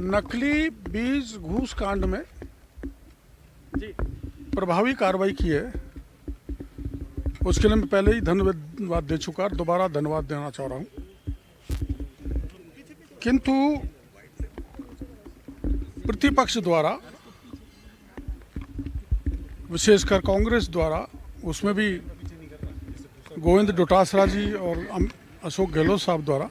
नकली बीज घूस कांड में प्रभावी कार्रवाई की है, उसके लिए मैं पहले ही धन्यवाद दे चुका, दोबारा धन्यवाद देना चाह रहा हूं। किंतु प्रतिपक्ष द्वारा, विशेषकर कांग्रेस द्वारा, उसमें भी गोविंद डोटासरा जी और अशोक गहलोत साहब द्वारा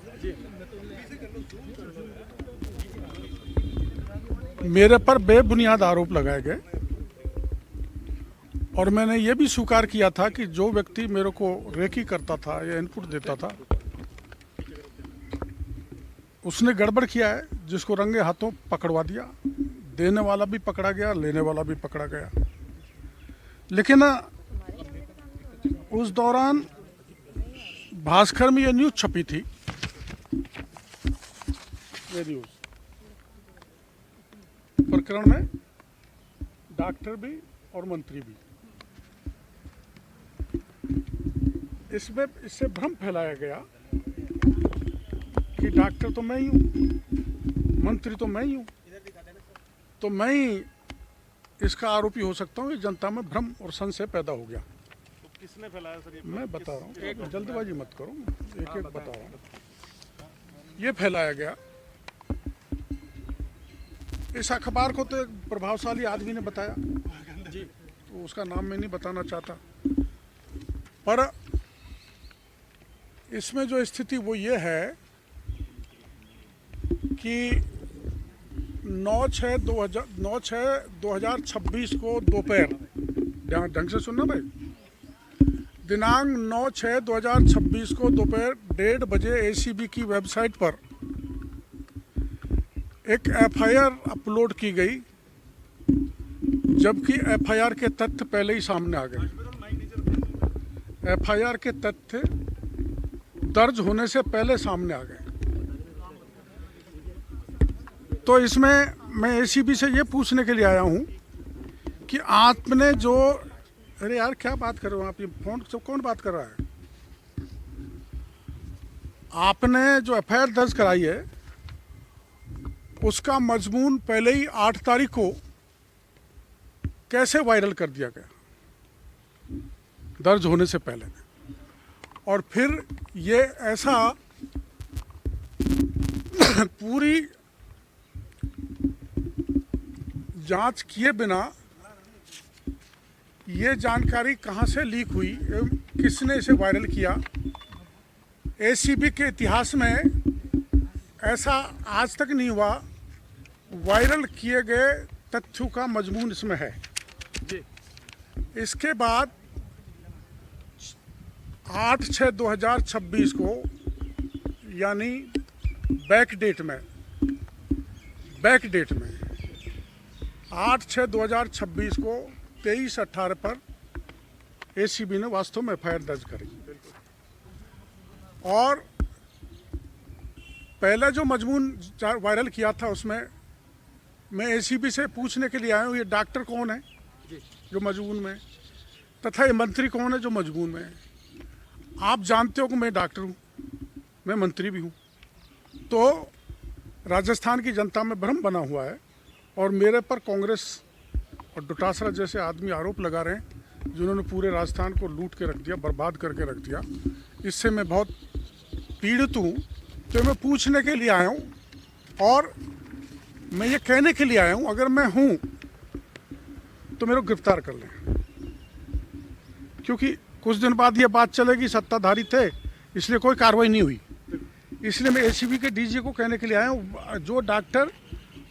मेरे पर बेबुनियाद आरोप लगाए गए। और मैंने ये भी स्वीकार किया था कि जो व्यक्ति मेरे को रेकी करता था या इनपुट देता था, उसने गड़बड़ किया है, जिसको रंगे हाथों पकड़वा दिया। देने वाला भी पकड़ा गया, लेने वाला भी पकड़ा गया। लेकिन उस दौरान भास्कर में ये न्यूज छपी थी, ये न्यूज प्रकरण में डॉक्टर भी और मंत्री भी, इसमें इससे भ्रम फैलाया गया कि डॉक्टर तो मैं ही हूँ, मंत्री तो मैं ही हूँ, तो मैं ही इसका आरोपी हो सकता हूँ। जनता में भ्रम और संशय पैदा हो गया। तो किसने फैलाया सर? मैं बता रहा हूँ, एक जल्दबाजी मत करो, एक एक बता रहा हूँ। ये फैलाया गया। इस अखबार को तो एक प्रभावशाली आदमी ने बताया जी, तो उसका नाम मैं नहीं बताना चाहता, पर इसमें जो स्थिति वो ये है कि 9/6/2026 को दोपहर, ढंग से सुनना भाई, दिनांक 9/6/2026 को दोपहर 1:30 बजे एसीबी की वेबसाइट पर एक एफआईआर अपलोड की गई, जबकि एफआईआर के तथ्य पहले ही सामने आ गए। एफआईआर के तथ्य दर्ज होने से पहले सामने आ गए। तो इसमें मैं एसीबी से ये पूछने के लिए आया हूं कि आपने जो, अरे यार क्या बात कर रहे हो आप, ये फोन से कौन बात कर रहा है? आपने जो एफआईआर दर्ज कराई है उसका मजमून पहले ही 8 तारीख को कैसे वायरल कर दिया गया, दर्ज होने से पहले? और फिर ये ऐसा पूरी जांच किए बिना ये जानकारी कहां से लीक हुई एवं किसने इसे वायरल किया? एसीबी के इतिहास में ऐसा आज तक नहीं हुआ। वायरल किए गए तथ्यों का मजमून इसमें है। इसके बाद 8/6/2026 को, यानी बैक डेट में 8/6/2026 को 23/18 पर एसीबी ने वास्तव में एफआईआर दर्ज करी। और पहले जो मजमून वायरल किया था उसमें मैं एसीबी से पूछने के लिए आया हूँ, ये डॉक्टर कौन है जो मजमून में, तथा ये मंत्री कौन है जो मजमून में है। आप जानते हो कि मैं डॉक्टर हूँ, मैं मंत्री भी हूँ। तो राजस्थान की जनता में भ्रम बना हुआ है और मेरे पर कांग्रेस और डोटासरा जैसे आदमी आरोप लगा रहे हैं, जिन्होंने पूरे राजस्थान को लूट के रख दिया, बर्बाद करके रख दिया। इससे मैं बहुत पीड़ित हूँ। तो मैं पूछने के लिए आया हूँ और मैं ये कहने के लिए आया हूँ, अगर मैं हूँ तो मेरे को गिरफ्तार कर लें, क्योंकि कुछ दिन बाद ये बात चलेगी सत्ताधारी थे इसलिए कोई कार्रवाई नहीं हुई। इसलिए मैं एसीबी के डीजी को कहने के लिए आया हूँ, जो डॉक्टर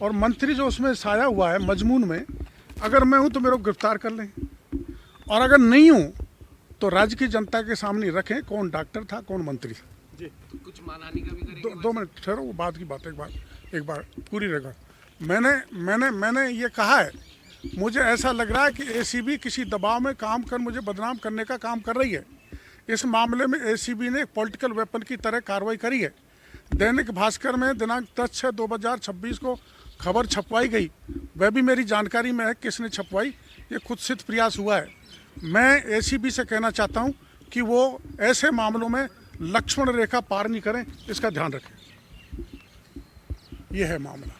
और मंत्री जो उसमें साया हुआ है मजमून में, अगर मैं हूँ तो मेरे को गिरफ्तार कर लें, और अगर नहीं हूँ तो राज्य की जनता के सामने रखें कौन डॉक्टर था, कौन मंत्री था। कुछ मानहानि का भी करेंगे? 2 मिनट ठहरो, वो बात की बात एक बार पूरी रहेगा। मैंने ये कहा है, मुझे ऐसा लग रहा है कि एसीबी किसी दबाव में काम कर मुझे बदनाम करने का काम कर रही है। इस मामले में एसीबी ने एक पॉलिटिकल वेपन की तरह कार्रवाई करी है। दैनिक भास्कर में दिनांक 10/6/2026 को खबर छपवाई गई, वह भी मेरी जानकारी में है किसने छपवाई, ये खुद सिद्ध प्रयास हुआ है। मैं एसीबी से कहना चाहता हूं कि वो ऐसे मामलों में लक्ष्मण रेखा पार नहीं करें, इसका ध्यान रखें। ये है मामला।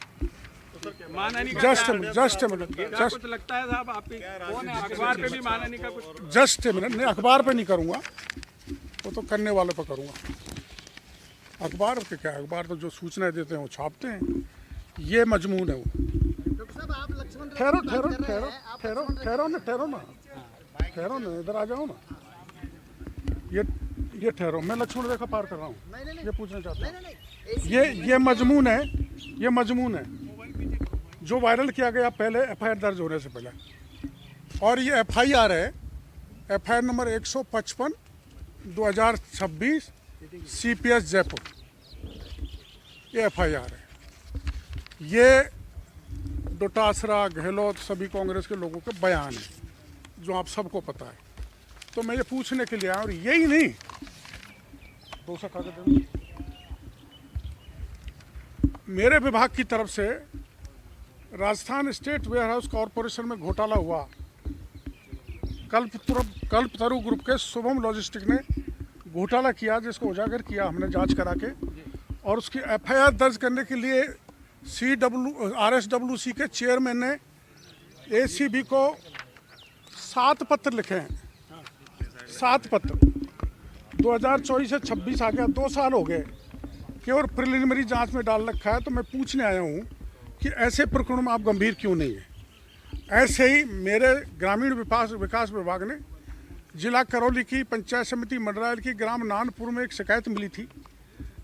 मानहानि का जस्ट क्या- मिनट जस्ट मिनट क्या जस्ट कुछ लगता है साहब आप ही कौन है अखबार पे भी मानहानि का कुछ जस्ट मिनट नहीं, अखबार पे नहीं करूँगा, वो तो करने वाले पर करूँगा। अखबार पे क्या, अखबार तो जो सूचनाएं देते हैं वो छापते हैं, ये मजमून है वो। ठहरो ठहरो ठहरो ठहरो ठहरो ना ठहरो ना ठहरो ना, इधर आ जाओ ना। ये ठहरो, मैं लक्ष्मण रेखा पार कर रहा हूँ, ये पूछना चाहता हूँ। ये मजमून है, ये मजमून है जो वायरल किया गया पहले एफआईआर दर्ज होने से पहले, और ये एफआईआर है, एफआईआर नंबर 155 2026 सीपीएस जयपुर, ये एफआईआर है। ये डोटासरा, गहलोत, सभी कांग्रेस के लोगों के बयान है जो आप सबको पता है। तो मैं ये पूछने के लिए आया, और यही नहीं, दूसरा कागज देना। मेरे विभाग की तरफ से राजस्थान स्टेट वेयरहाउस कॉरपोरेशन में घोटाला हुआ, कल्पतरु ग्रुप के शुभम लॉजिस्टिक ने घोटाला किया, जिसको उजागर किया हमने जांच करा के, और उसकी एफआईआर दर्ज करने के लिए RSWC के चेयरमैन ने ACB को 7 पत्र लिखे हैं, 7 पत्र। 2024 से 26 आ गया, 2 साल हो गए, केवल प्रिलिमिनरी जांच में डाल रखा है। तो मैं पूछने आया हूँ कि ऐसे प्रकरणों में आप गंभीर क्यों नहीं है। ऐसे ही मेरे ग्रामीण विकास विभाग ने जिला करौली की पंचायत समिति मंडरायल की ग्राम नानपुर में एक शिकायत मिली थी,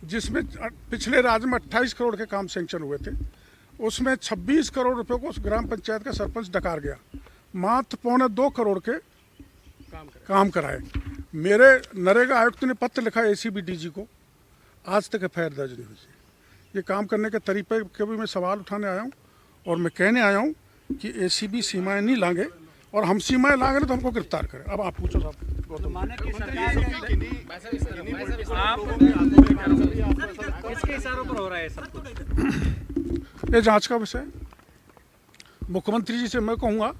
जिसमें पिछले राज्य में 28 करोड़ के काम सैंक्शन हुए थे। उसमें 26 करोड़ रुपए को उस ग्राम पंचायत का सरपंच डकार गया, मात्र 1.25 करोड़ के काम कराए। मेरे नरेगा आयुक्त ने पत्र लिखा ACB DG को, आज तक एफआईआर दर्ज नहीं हुई। ये काम करने के तरीके के भी मैं सवाल उठाने आया हूँ, और मैं कहने आया हूँ कि ACB सीमाएं नहीं लांगे, और हम सीमाएं लांगे तो हमको गिरफ्तार करें। अब आप पूछो साहब। किसके इशारों पर हो रहा है सब कुछ? ये जांच का विषय। मुख्यमंत्री जी से मैं कहूँगा,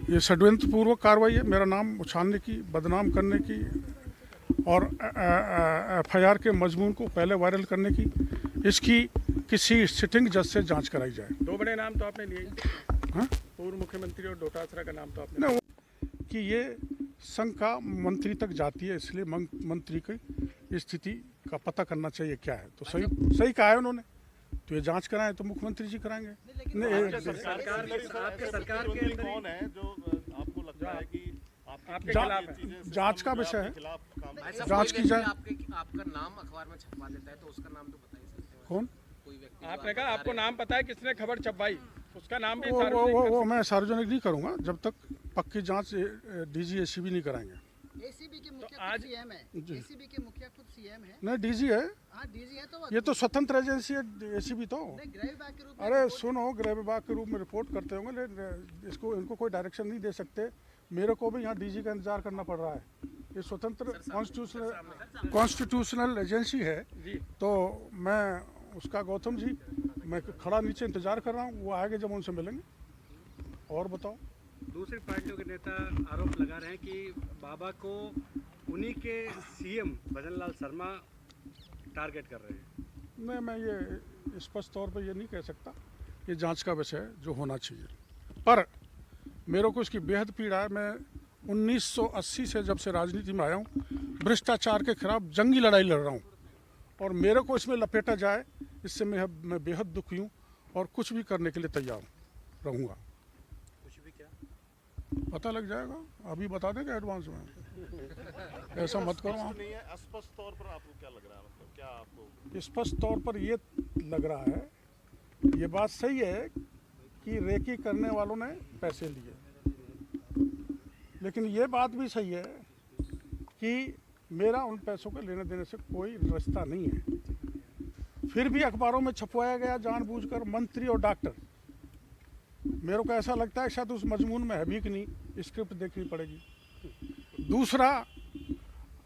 ये षड्यंत्र पूर्वक कार्रवाई है, मेरा नाम उछालने की, बदनाम करने की, और एफआईआर के मजमून को पहले वायरल करने की। इसकी किसी सिटिंग जज से जांच कराई जाए। 2 बड़े नाम तो आपने लिए, हाँ? पूर्व मुख्यमंत्री और डोटासरा का नाम तो आपने नहीं, कि ये संघ का मंत्री तक जाती है, इसलिए मंत्री की स्थिति का पता करना चाहिए क्या है। तो सही कहा है उन्होंने, तो ये जांच कराएं तो मुख्यमंत्री जी कराएंगे। नहीं, सरकार के अंदर कौन है जो आपको लगता है कि आपके खिलाफ है? जांच का विषय है, ऐसा जांच कोई की जाए। व्यक्ति आपका नाम अखबार में छपवा देता है तो उसका नाम तो बता ही सकते हैं। कौन? कोई व्यक्ति आपने कहा आपको नाम पता है किसने खबर छपवाई, उसका नाम भी वो सार्वजनिक मैं सार्वजनिक नहीं करूंगा जब तक पक्की जांच DG ACB नहीं कराएंगे। ACB के मुखिया आज- खुद CM है। जी। ACB के मुखिया खुद CM है। नहीं, DG है, हाँ DG है तो ये तो स्वतंत्र एजेंसी है ACB तो। नहीं, गृह विभाग के रूप में अरे सुनो, गृह विभाग के रूप में रिपोर्ट करते होंगे, लेकिन इनको कोई डायरेक्शन नहीं दे सकते। मेरे को भी यहाँ DG का इंतजार करना पड़ रहा है। ये स्वतंत्र कॉन्स्टिट्यूशनल एजेंसी है, तो मैं उसका गौतम जी, मैं खड़ा नीचे इंतजार कर रहा हूँ, वो आएंगे जब उनसे मिलेंगे। और बताओ। दूसरी पार्टियों के नेता आरोप लगा रहे हैं कि बाबा को उन्हीं के CM भजन लाल शर्मा टारगेट कर रहे हैं। नहीं, मैं ये स्पष्ट तौर पे ये नहीं कह सकता, ये जांच का विषय है जो होना चाहिए। पर मेरे को इसकी बेहद पीड़ा है। मैं 1980 से जब से राजनीति में आया हूँ, भ्रष्टाचार के खिलाफ जंगी लड़ाई लड़ रहा हूँ, और मेरे को इसमें लपेटा जाए, इससे मैं बेहद दुखी हूँ, और कुछ भी करने के लिए तैयार रहूँगा। पता लग जाएगा, अभी बता देंगे एडवांस में, ऐसा मत करो आप। नहीं है, स्पष्ट तौर पर आपको क्या लग रहा है, मतलब क्या आपको स्पष्ट तौर पर ये लग रहा है, ये बात सही है कि रेकी करने वालों ने पैसे लिए, लेकिन ये बात भी सही है कि मेरा उन पैसों के लेने देने से कोई रिश्ता नहीं है। फिर भी अखबारों में छपवाया गया जानबूझकर मंत्री और डॉक्टर। मेरे को ऐसा लगता है शायद उस मजमून में है भी कि नहीं, स्क्रिप्ट देखनी पड़ेगी। दूसरा,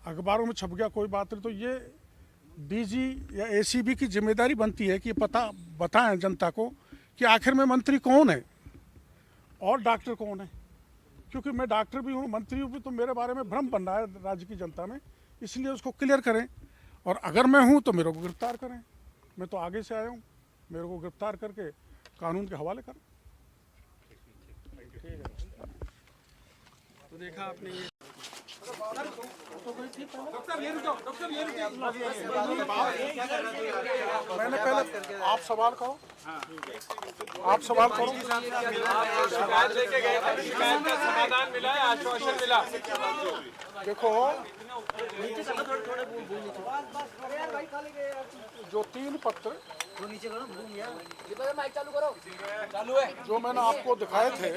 अखबारों में छप गया कोई बात नहीं, तो ये DG या ACB की जिम्मेदारी बनती है कि पता बताएं जनता को कि आखिर में मंत्री कौन है और डॉक्टर कौन है। क्योंकि मैं डॉक्टर भी हूँ, मंत्री भी, तो मेरे बारे में भ्रम बन रहा है राज्य की जनता में, इसलिए उसको क्लियर करें। और अगर मैं हूँ तो मेरे को गिरफ्तार करें। मैं तो आगे से आया हूँ, मेरे को गिरफ्तार करके कानून के हवाले करें। तो देखा आपने ये मैंने पहले आप सवाल करो, आप सवाल करो। शिकायत लेके गए थे, शिकायत का समाधान मिला है, आश्वासन मिला। देखो जो 3 पत्र जो मैंने आपको दिखाए थे,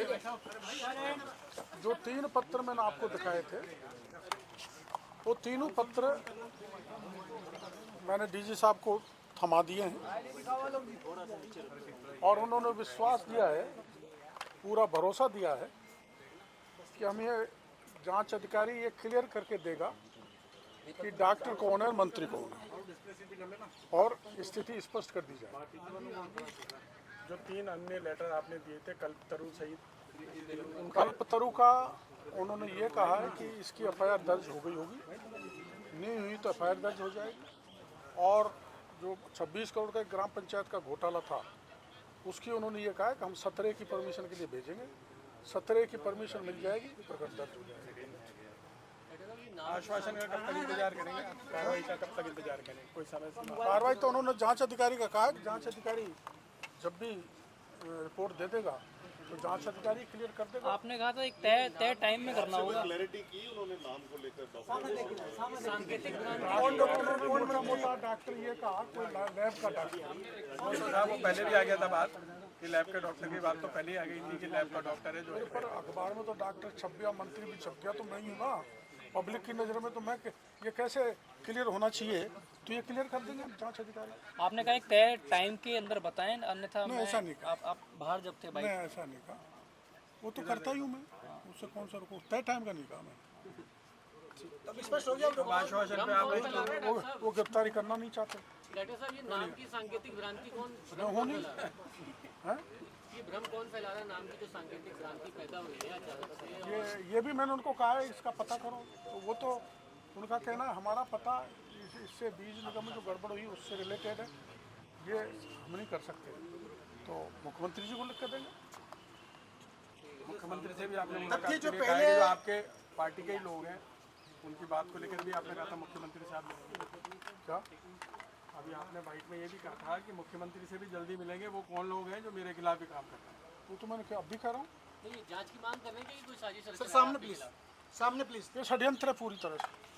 जो 3 पत्र मैंने आपको दिखाए थे, वो तीनों पत्र मैंने डीजी साहब को थमा दिए हैं और उन्होंने विश्वास दिया है, पूरा भरोसा दिया है कि हम ये जांच अधिकारी ये क्लियर करके देगा कि डॉक्टर कौन है, मंत्री कौन है, और स्थिति स्पष्ट कर दी जाए। जो 3 अन्य लेटर आपने दिए थे कल्पतरु सहित, कल्पतरु का उन्होंने ये कहा है कि इसकी एफआईआर दर्ज हो गई होगी, नहीं हुई तो एफआईआर दर्ज हो जाएगी, और जो 26 करोड़ का ग्राम पंचायत का घोटाला था उसकी उन्होंने ये कहा है कि हम 17 की परमिशन के लिए भेजेंगे, 17 की परमिशन मिल जाएगी, प्रकरण दर्ज हो जाएगा। आश्वासन का कब तक इंतजार करेंगे, कार्रवाई का कब तक इंतजार करेंगे, कोई समय सीमा? कार्रवाई तो उन्होंने जांच अधिकारी का कहा है कि जांच अधिकारी जब भी रिपोर्ट दे देगा तो जांच अधिकारी क्लियर कर देगा। आपने कहा था एक तय टाइम में करना होगा। क्लैरिटी की उन्होंने नाम को लेकर मोटा मोटा डॉक्टर ये कहा कोई लैब का डॉक्टर, वो पहले भी आ गया था बात कि लैब के डॉक्टर की बात तो पहले ही आ गई थी कि लैब का डॉक्टर है जो है। पर अखबार में तो डॉक्टर छप गया, मंत्री भी छप गया, तो मैं ही हूँ ना पब्लिक की नज़र में, तो मैं ये कैसे क्लियर होना चाहिए, तो ये क्लियर कर देंगे जांच अधिकारी। आपने कहा एक तय टाइम के अंदर बताएं, अन्यथा नहीं, ऐसा नहीं कहा। आप बाहर जब थे भाई। नहीं, ऐसा नहीं कहा, वो तो करता ही हूँ मैं, उससे कौन सा रुको, तय टाइम का नहीं कहा मैं। आश्वासन पे आप वो गिरफ्तारी करना नहीं चाहते। डॉक्टर साहब ये नाम की सांकेतिक भ्रांति कौन नहीं होनी है, ये भ्रम कौन फैला रहा है, नाम की जो सांकेतिक भ्रांति पैदा हुई है अचानक से? ये भी मैंने उनको कहा है इसका पता करो, तो वो तो उनका कहना है हमारा पता इससे बीज निगम में जो गड़बड़ हुई उससे रिलेटेड है, ये हम नहीं कर सकते, तो मुख्यमंत्री जी को लिख कर देंगे। मुख्यमंत्री से भी आपने मुलाकात की, जो आपके पार्टी के ही लोग हैं उनकी बात को लेकर भी आपने कहा था मुख्यमंत्री से आप मिलेंगे। क्या अभी आपने बाइट में ये भी कहा था कि मुख्यमंत्री से भी जल्दी मिलेंगे, वो कौन लोग हैं जो मेरे खिलाफ भी काम कर रहे हैं? वो तो मैंने क्या अब भी कह रहा हूँ, नहीं, ये जांच की मांग कर रहे हैं कि कोई साजिश रच रहा है सामने आपके प्लीज, खिलाफ? सामने प्लीज। ये षड्यंत्र है पूरी तरह से।